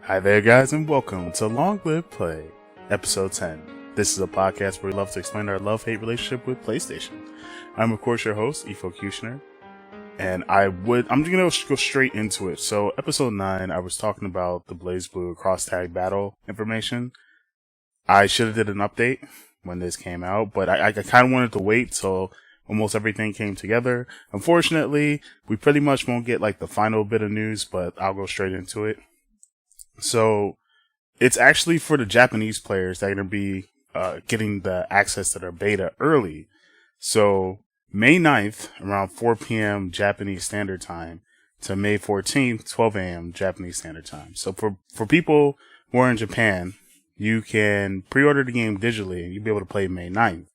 Hi there, guys, and welcome to Long Live Play, Episode 10. This is a podcast where we love to explain our love-hate relationship with PlayStation. I'm, of course, your host, Efocutioner, and I'm gonna go straight into it. So, Episode 9, I was talking about the BlazBlue Cross Tag Battle information. I should have did an update when this came out, but I kind of wanted to wait till almost everything came together. Unfortunately, we pretty much won't get like the final bit of news, but I'll go straight into it. So, it's actually for the Japanese players that are going to be getting the access to their beta early. So, May 9th, around 4 p.m. Japanese Standard Time, to May 14th, 12 a.m. Japanese Standard Time. So, for people who are in Japan, you can pre-order the game digitally and you'll be able to play May 9th.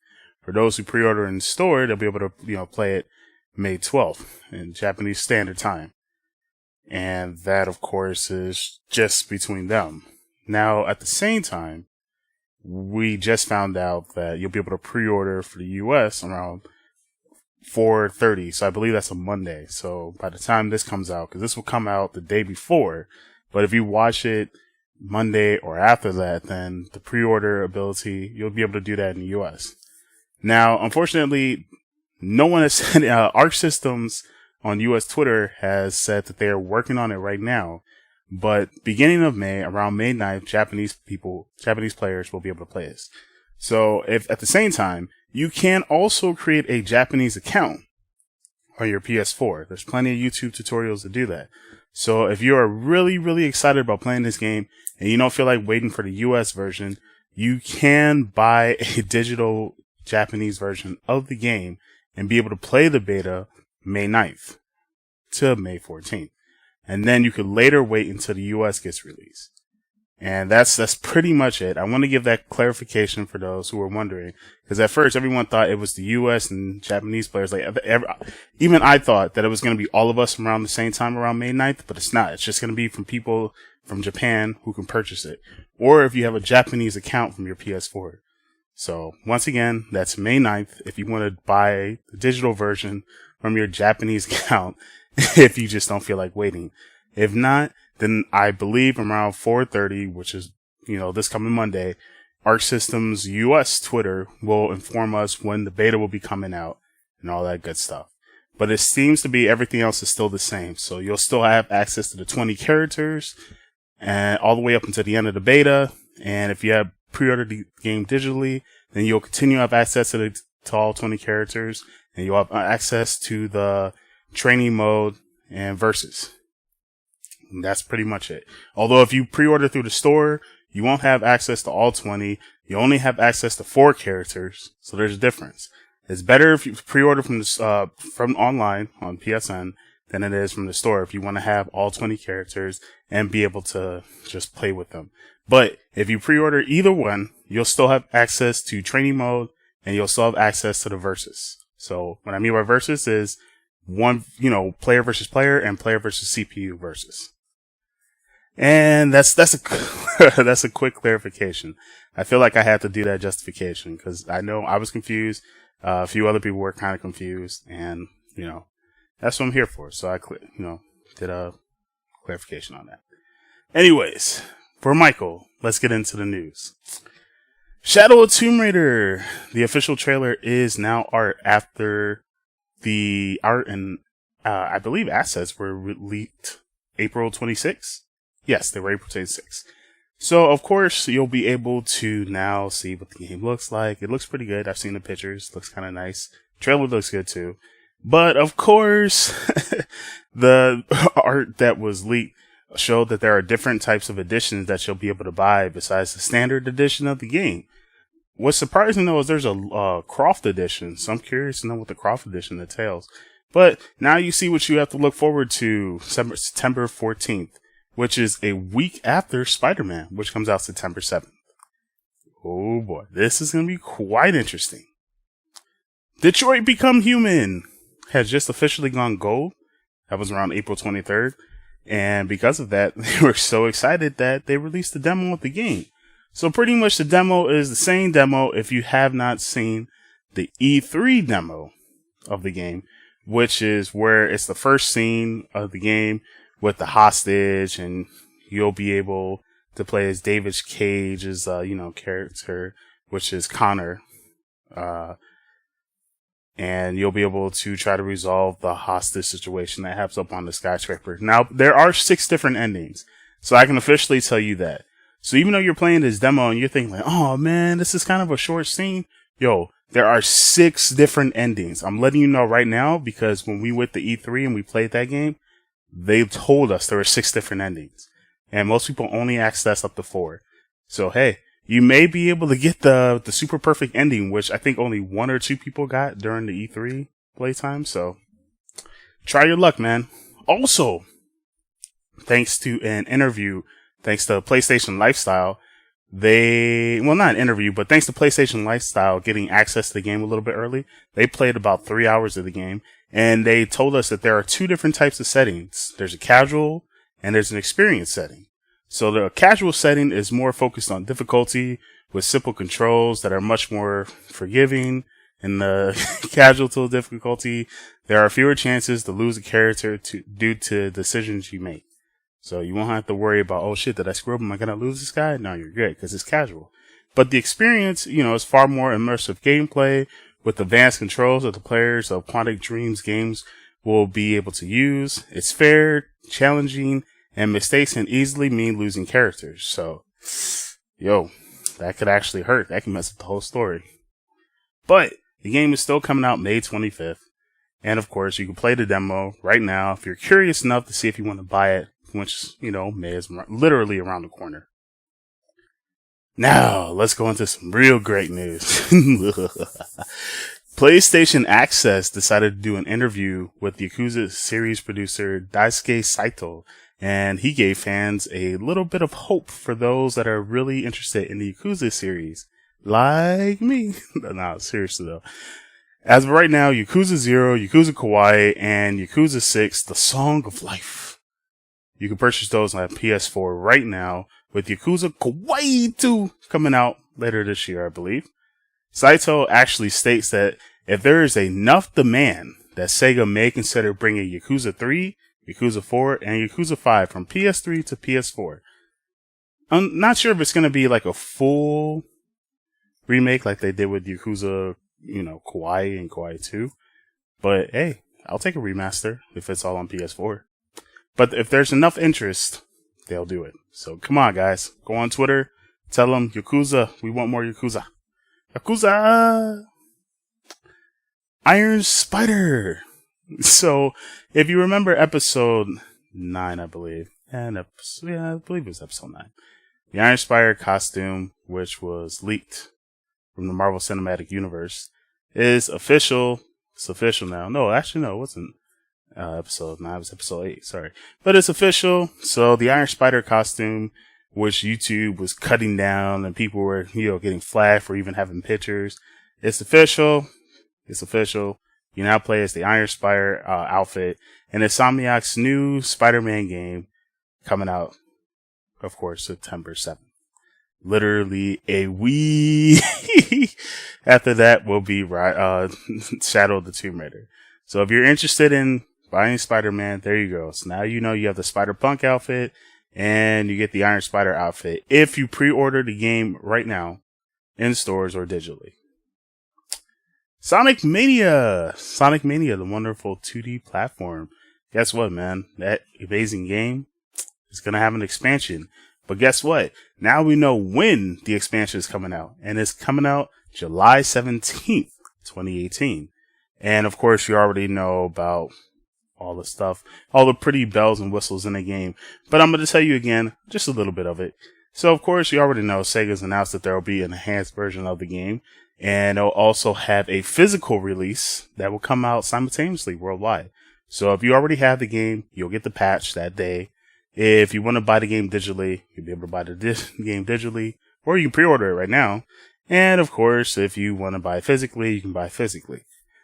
For those who pre-order in store, they'll be able to, play it May 12th in Japanese Standard Time. And that, of course, is just between them. Now, at the same time, we just found out that you'll be able to pre-order for the US around 4:30. So I believe that's a Monday. So by the time this comes out, because this will come out the day before, but if you watch it Monday or after that, then the pre-order ability, you'll be able to do that in the US. Now, unfortunately, no one has said, Arc Systems on US Twitter has said that they are working on it right now, but beginning of May, around May 9th, Japanese players will be able to play this. So if at the same time, you can also create a Japanese account on your PS4. There's plenty of YouTube tutorials to do that. So if you are really, really excited about playing this game and you don't feel like waiting for the US version, you can buy a digital Japanese version of the game and be able to play the beta May 9th to May 14th. And then you could later wait until the US gets released. And that's pretty much it. I want to give that clarification for those who were wondering. Because at first everyone thought it was the US and Japanese players. Even I thought that it was going to be all of us around the same time around May 9th, but it's not. It's just going to be from people from Japan who can purchase it. Or if you have a Japanese account from your PS4. So once again, that's May 9th if you want to buy the digital version from your Japanese account if you just don't feel like waiting. If not, then I believe around 4:30, which is, this coming Monday, Arc Systems US Twitter will inform us when the beta will be coming out and all that good stuff. But it seems to be everything else is still the same. So you'll still have access to the 20 characters and all the way up until the end of the beta. And if you have pre-ordered the game digitally, then you'll continue to have access to all 20 characters. And you'll have access to the training mode and versus. And that's pretty much it. Although if you pre-order through the store, you won't have access to all 20. You only have access to 4 characters. So there's a difference. It's better if you pre-order from online on PSN than it is from the store if you want to have all 20 characters and be able to just play with them. But if you pre-order either one, you'll still have access to training mode and you'll still have access to the versus. So what I mean by versus is one, player versus player and player versus CPU versus. And that's a quick clarification. I feel like I had to do that justification because I know I was confused. A few other people were kind of confused and, that's what I'm here for. So I, did a clarification on that. Anyways, for Michael, let's get into the news. Shadow of Tomb Raider, the official trailer is now art after the art and, I believe assets were leaked April 26th. Yes, they were April 26th. So, of course, you'll be able to now see what the game looks like. It looks pretty good. I've seen the pictures. Looks kind of nice. Trailer looks good too. But, of course, the art that was leaked showed that there are different types of editions that you'll be able to buy besides the standard edition of the game. What's surprising though is there's a Croft edition, so I'm curious to know what the Croft edition entails. But now you see what you have to look forward to September 14th, which is a week after Spider-Man, which comes out September 7th. Oh boy, this is going to be quite interesting. Detroit Become Human has just officially gone gold. That was around April 23rd. And because of that, they were so excited that they released the demo of the game. So pretty much the demo is the same demo if you have not seen the E3 demo of the game, which is where it's the first scene of the game with the hostage and, you'll be able to play as David Cage's, character, which is Connor. And you'll be able to try to resolve the hostage situation that happens up on the skyscraper. Now, there are 6 different endings, so I can officially tell you that. So even though you're playing this demo and you're thinking like, oh man, this is kind of a short scene, there are 6 different endings. I'm letting you know right now because when we went to E3 and we played that game, they told us there were 6 different endings. And most people only access up to 4. So hey, you may be able to get the super perfect ending, which I think only 1 or 2 people got during the E3 playtime. So try your luck, man. Also, thanks to an interview, thanks to PlayStation Lifestyle, not an interview, but thanks to PlayStation Lifestyle getting access to the game a little bit early, they played about 3 hours of the game, and they told us that there are 2 different types of settings. There's a casual and there's an experience setting. So the casual setting is more focused on difficulty with simple controls that are much more forgiving. In the casual difficulty, there are fewer chances to lose a character due to decisions you make. So you won't have to worry about, oh shit, did I screw up? Am I going to lose this guy? No, you're good because it's casual. But the experience, is far more immersive gameplay with advanced controls that the players of Quantic Dreams games will be able to use. It's fair, challenging, and mistakes can easily mean losing characters. So, that could actually hurt. That can mess up the whole story. But the game is still coming out May 25th. And of course, you can play the demo right now if you're curious enough to see if you want to buy it, which, May is literally around the corner. Now, let's go into some real great news. PlayStation Access decided to do an interview with Yakuza series producer Daisuke Saito, and he gave fans a little bit of hope for those that are really interested in the Yakuza series, like me. No, seriously though. As of right now, Yakuza 0, Yakuza Kawaii, and Yakuza 6, The Song of Life. You can purchase those on PS4 right now, with Yakuza Kawaii 2 coming out later this year, I believe. Saito actually states that if there is enough demand, that Sega may consider bringing Yakuza 3, Yakuza 4, and Yakuza 5 from PS3 to PS4. I'm not sure if it's going to be like a full remake like they did with Yakuza, Kawaii and Kawaii 2. But hey, I'll take a remaster if it's all on PS4. But if there's enough interest, they'll do it. So come on, guys. Go on Twitter. Tell them, Yakuza, we want more Yakuza. Yakuza! Iron Spider! So, if you remember episode 9, I believe. I believe it was episode 9. The Iron Spider costume, which was leaked from the Marvel Cinematic Universe, is official. It's official now. No, actually, no, it wasn't episode 9. It was episode 8, sorry. But it's official. So, the Iron Spider costume, which YouTube was cutting down and people were, getting flagged for even having pictures. It's official. It's official. You now play as the Iron Spider outfit in Insomniac's new Spider-Man game coming out, of course, September 7th. Literally a week after that will be Shadow of the Tomb Raider. So if you're interested in buying Spider-Man, there you go. So now you have the Spider-Punk outfit and you get the Iron Spider outfit if you pre-order the game right now in stores or digitally. Sonic Mania, the wonderful 2D platform. Guess what, man? That amazing game is going to have an expansion. But guess what? Now we know when the expansion is coming out. And it's coming out July 17th, 2018. And of course, you already know about all the stuff, all the pretty bells and whistles in the game. But I'm going to tell you again, just a little bit of it. So of course, you already know Sega's announced that there will be an enhanced version of the game. And they'll also have a physical release that will come out simultaneously worldwide. So if you already have the game, you'll get the patch that day. If you want to buy the game digitally, you'll be able to buy the game digitally, or you can pre-order it right now. And of course, if you want to buy it physically, you can buy it physically.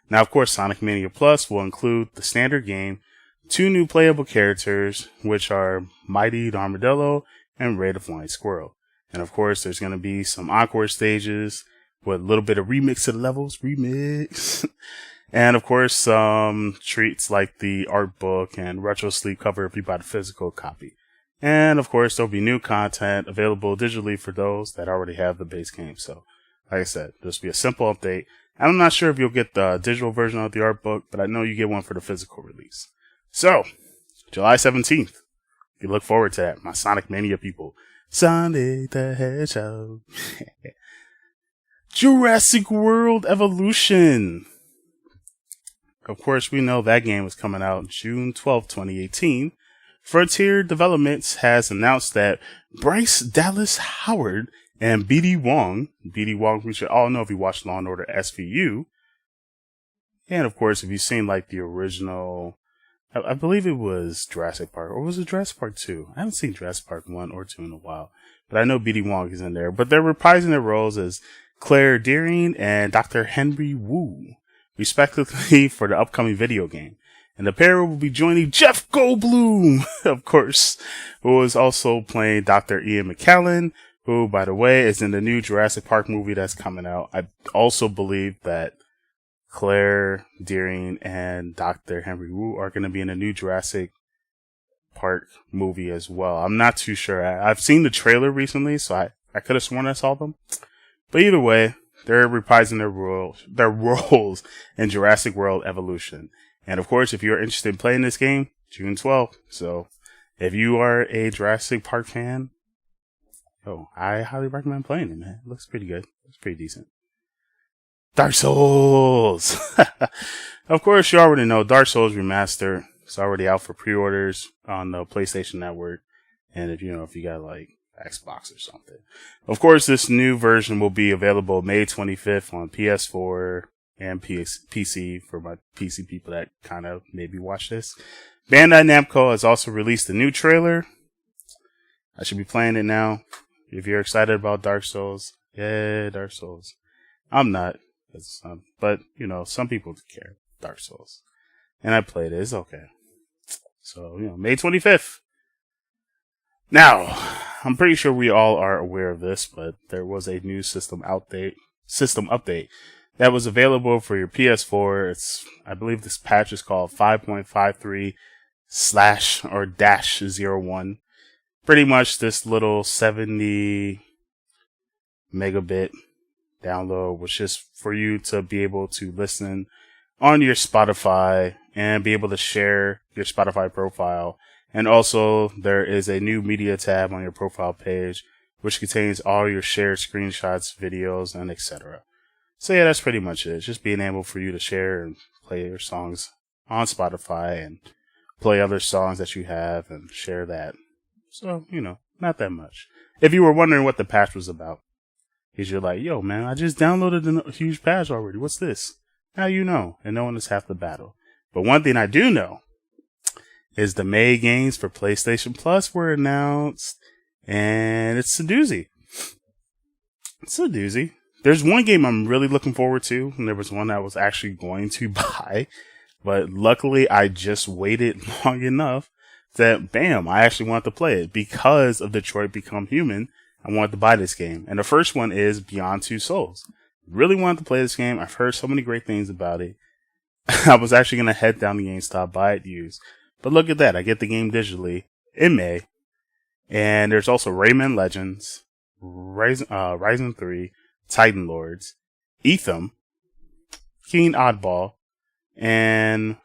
Now, of course, Sonic Mania Plus will include the standard game, 2 new playable characters, which are Mighty the Armadillo and Ray the Flying Squirrel. And of course, there's going to be some encore stages with a little bit of remix of the levels, and of course, some treats like the art book and retro sleeve cover if you buy the physical copy. And of course, there'll be new content available digitally for those that already have the base game. So, like I said, this will be a simple update. I'm not sure if you'll get the digital version of the art book, but I know you get one for the physical release. So, July 17th. You look forward to that, my Sonic Mania people. Sonic the Hedgehog. Jurassic World Evolution. Of course, we know that game was coming out June 12, 2018. Frontier Developments has announced that Bryce Dallas Howard and BD Wong, we should all know if you watched Law & Order SVU, and of course, if you've seen like the original, I believe it was Jurassic Park, or was it Jurassic Park 2? I haven't seen Jurassic Park 1 or 2 in a while, but I know BD Wong is in there. But they're reprising their roles as Claire Deering and Dr. Henry Wu, respectively, for the upcoming video game. And the pair will be joining Jeff Goldblum, of course, who is also playing Dr. Ian McKellen, who, by the way, is in the new Jurassic Park movie that's coming out. I also believe that Claire Deering and Dr. Henry Wu are going to be in a new Jurassic Park movie as well. I'm not too sure. I've seen the trailer recently, so I could have sworn I saw them. But either way, they're reprising their roles in Jurassic World Evolution. And of course, if you're interested in playing this game, June 12th. So if you are a Jurassic Park fan, I highly recommend playing it, man. It looks pretty good. It's pretty decent. Dark Souls! Of course, you already know Dark Souls Remaster. It's already out for pre-orders on the PlayStation Network. And if you got like Xbox or something. Of course, this new version will be available May 25th on PS4 and PC for my PC people that kind of maybe watch this. Bandai Namco has also released a new trailer. I should be playing it now. If you're excited about Dark Souls, yeah, Dark Souls. I'm not, but some people care. Dark Souls, and I played it. It's okay. So May 25th. Now, I'm pretty sure we all are aware of this, but there was a new system update that was available for your PS4. I believe this patch is called 5.53/-01. Pretty much this little 70 megabit download was just for you to be able to listen on your Spotify and be able to share your Spotify profile. And also there is a new media tab on your profile page, which contains all your shared screenshots, videos, and etc. So yeah, that's pretty much it. It's just being able for you to share and play your songs on Spotify and play other songs that you have and share that. So, not that much. If you were wondering what the patch was about, because you're like, yo, man, I just downloaded a huge patch already. What's this? Now you know, and knowing is half the battle. But one thing I do know is the May games for PlayStation Plus were announced, and it's a doozy. It's a doozy. There's one game I'm really looking forward to, and there was one I was actually going to buy, but luckily I just waited long enough that, bam, I actually wanted to play it. Because of Detroit Become Human, I wanted to buy this game. And the first one is Beyond Two Souls. Really wanted to play this game. I've heard so many great things about it. I was actually going to head down to GameStop, buy it used. But look at that. I get the game digitally in May. And there's also Rayman Legends, Rising 3, Titan Lords, Etham, Keen Oddball, and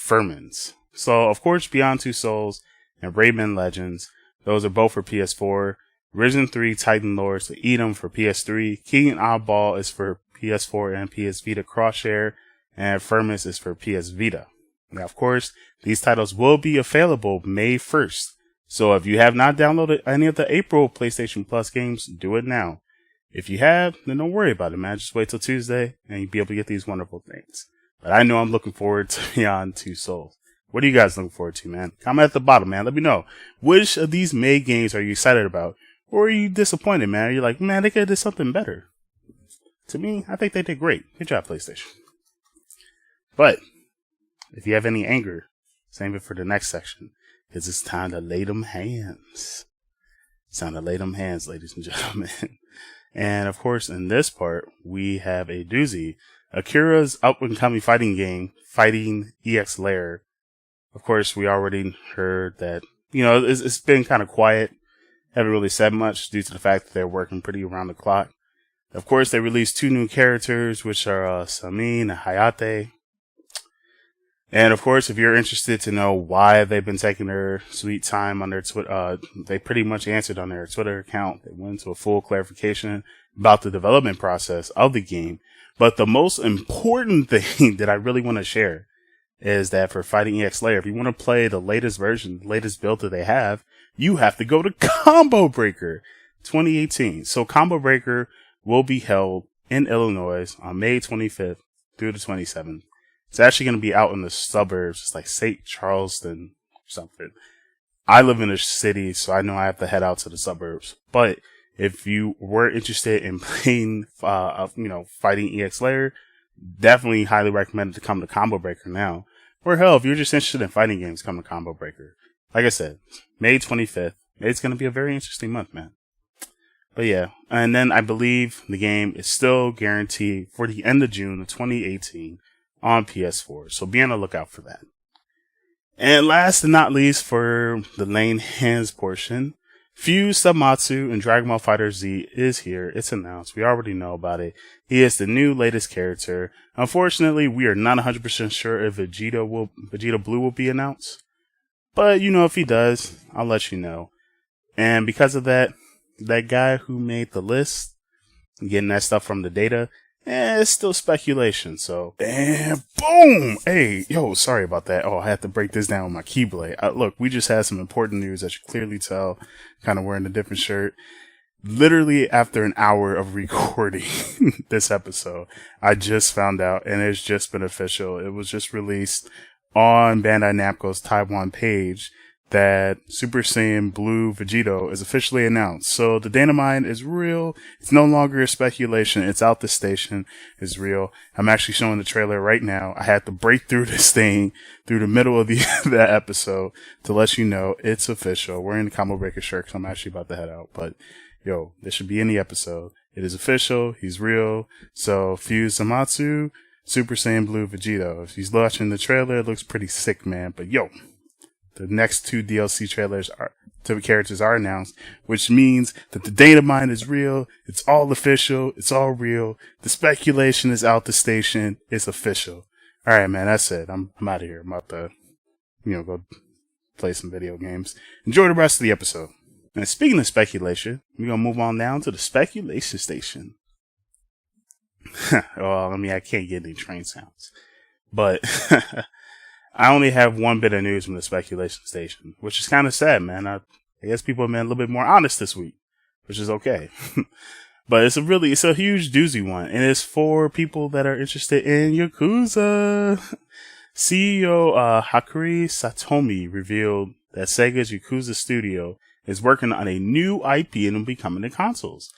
Furmans. So, of course, Beyond Two Souls and Rayman Legends, those are both for PS4. Risen 3, Titan Lords, the Etham for PS3. Keen Oddball is for PS4 and PS Vita cross-share, and Furmans is for PS Vita. Now, of course, these titles will be available May 1st. So if you have not downloaded any of the April PlayStation Plus games, do it now. If you have, then don't worry about it, man. Just wait till Tuesday and you'll be able to get these wonderful things. But I know I'm looking forward to Beyond Two Souls. What are you guys looking forward to, man? Comment at the bottom, man. Let me know. Which of these May games are you excited about? Or are you disappointed, man? You're like, man, they could have did something better. To me, I think they did great. Good job, PlayStation. But if you have any anger, save it for the next section. Because it's time to lay them hands. It's time to lay them hands, ladies and gentlemen. And of course, in this part, we have a doozy. Akira's up-and-coming fighting game, Fighting EX Lair. Of course, we already heard that it's been kind of quiet. Haven't really said much due to the fact that they're working pretty around the clock. Of course, they released 2 new characters, which are Samin and Hayate. And of course, if you're interested to know why they've been taking their sweet time on their Twitter, they pretty much answered on their Twitter account. They went into a full clarification about the development process of the game. But the most important thing that I really want to share is that for Fighting EX Layer, if you want to play the latest version, the latest build that they have, you have to go to Combo Breaker 2018. So Combo Breaker will be held in Illinois on May 25th through the 27th. It's actually going to be out in the suburbs. It's like St. Charleston or something. I live in a city, so I know I have to head out to the suburbs. But if you were interested in playing, Fighting EX Layer, definitely highly recommend to come to Combo Breaker now. Or hell, if you're just interested in fighting games, come to Combo Breaker. Like I said, May 25th. It's going to be a very interesting month, man. But yeah, and then I believe the game is still guaranteed for the end of June of 2018 on PS4. So be on the lookout for that. And last and not least for the Lane Hands portion, Fuse Zamasu and Dragon Ball FighterZ is here. It's announced. We already know about it. He is the new latest character. Unfortunately, we are not 100% sure if Vegito Blue will be announced. But, if he does, I'll let you know. And because of that guy who made the list, getting that stuff from the data, it's still speculation. So, and boom! Hey, sorry about that. Oh, I had to break this down with my Keyblade. Look, we just had some important news that you clearly tell. Kind of wearing a different shirt. Literally after an hour of recording this episode, I just found out, and it's just been official. It was just released on Bandai Namco's Taiwan page that Super Saiyan Blue Vegito is officially announced. So the Dynamite is real. It's no longer a speculation. It's out the station. It's real. I'm actually showing the trailer right now. I had to break through this thing through the middle of that episode to let you know it's official. We're in the Combo Breaker shirt because I'm actually about to head out. But this should be in the episode. It is official. He's real. So Fuse Zamasu, Super Saiyan Blue Vegito. If he's watching the trailer, it looks pretty sick, man. But the next 2 DLC trailers to the characters are announced, which means that the Dynamite is real. It's all official. It's all real. The speculation is out the station. It's official. All right, man. That's it. I'm out of here. I'm about to, go play some video games. Enjoy the rest of the episode. And speaking of speculation, we're going to move on down to the speculation station. I can't get any train sounds. But I only have one bit of news from the speculation station, which is kind of sad, man. I guess people have been a little bit more honest this week, which is okay. But it's a huge doozy one, and it's for people that are interested in Yakuza. CEO Hakuri Satomi revealed that Sega's Yakuza studio is working on a new IP and will be coming to consoles.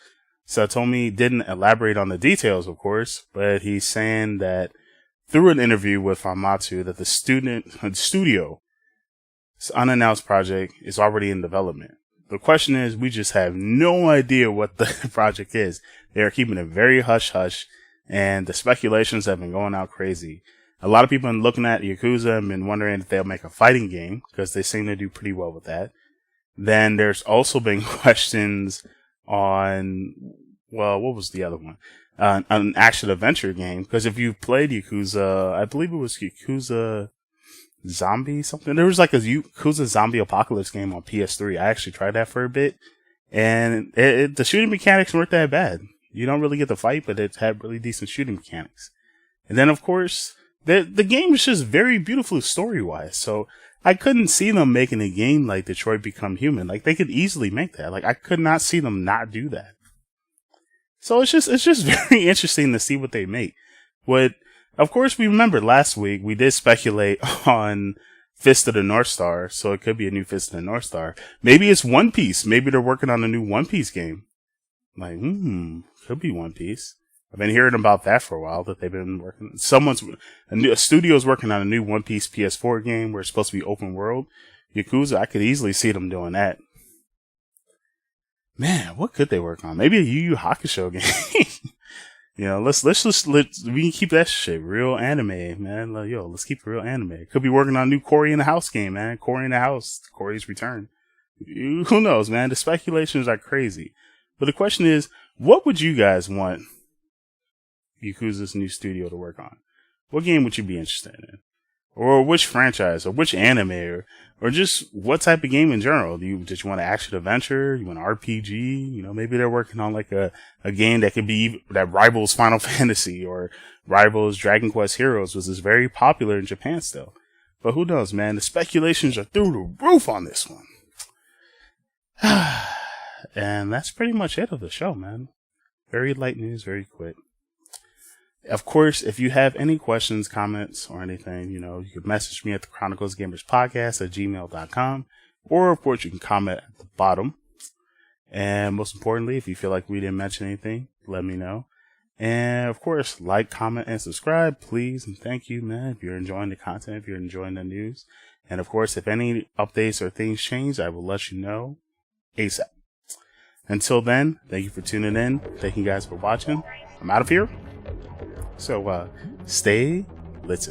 Satomi didn't elaborate on the details, of course, but he's saying that through an interview with Famitsu that the studio's unannounced project is already in development. The question is, we just have no idea what the project is. They are keeping it very hush-hush, and the speculations have been going out crazy. A lot of people have been looking at Yakuza and been wondering if they'll make a fighting game, because they seem to do pretty well with that. Then there's also been questions on, what was the other one? An action-adventure game, because if you've played Yakuza, I believe it was Yakuza Zombie something. There was like a Yakuza Zombie Apocalypse game on PS3. I actually tried that for a bit, and the shooting mechanics weren't that bad. You don't really get to fight, but it had really decent shooting mechanics. And then, of course, the game is just very beautiful story-wise, so I couldn't see them making a game like Detroit Become Human. Like, they could easily make that. Like, I could not see them not do that. So it's just very interesting to see what they make. Of course, we remember last week we did speculate on Fist of the North Star, so it could be a new Fist of the North Star. Maybe it's One Piece. Maybe they're working on a new One Piece game. Like, could be One Piece. I've been hearing about that for a while, that they've been working. A studio's working on a new One Piece PS4 game where it's supposed to be open world. Yakuza, I could easily see them doing that. Man, what could they work on? Maybe a Yu Yu Hakusho game. You know, we can keep that shit real anime, man. Like, yo, let's keep it real anime. Could be working on a new Cory in the House game, man. Cory in the House, Cory's Return. Who knows, man? The speculations are crazy. But the question is, what would you guys want Yakuza's new studio to work on? What game would you be interested in? Or which franchise, or which anime, or just what type of game in general? Did you want an action adventure? You want an RPG? You know, maybe they're working on like a game that that rivals Final Fantasy or rivals Dragon Quest Heroes, which is very popular in Japan still. But who knows, man? The speculations are through the roof on this one. And that's pretty much it of the show, man. Very light news, very quick. Of course, if you have any questions, comments, or anything, you know, you can message me at the Chronicles Gamers Podcast at gmail.com. Or, of course, you can comment at the bottom. And most importantly, if you feel like we didn't mention anything, let me know. And, of course, like, comment, and subscribe, please. And thank you, man, if you're enjoying the content, if you're enjoying the news. And, of course, if any updates or things change, I will let you know ASAP. Until then, thank you for tuning in. Thank you guys for watching. I'm out of here. So, stay lit.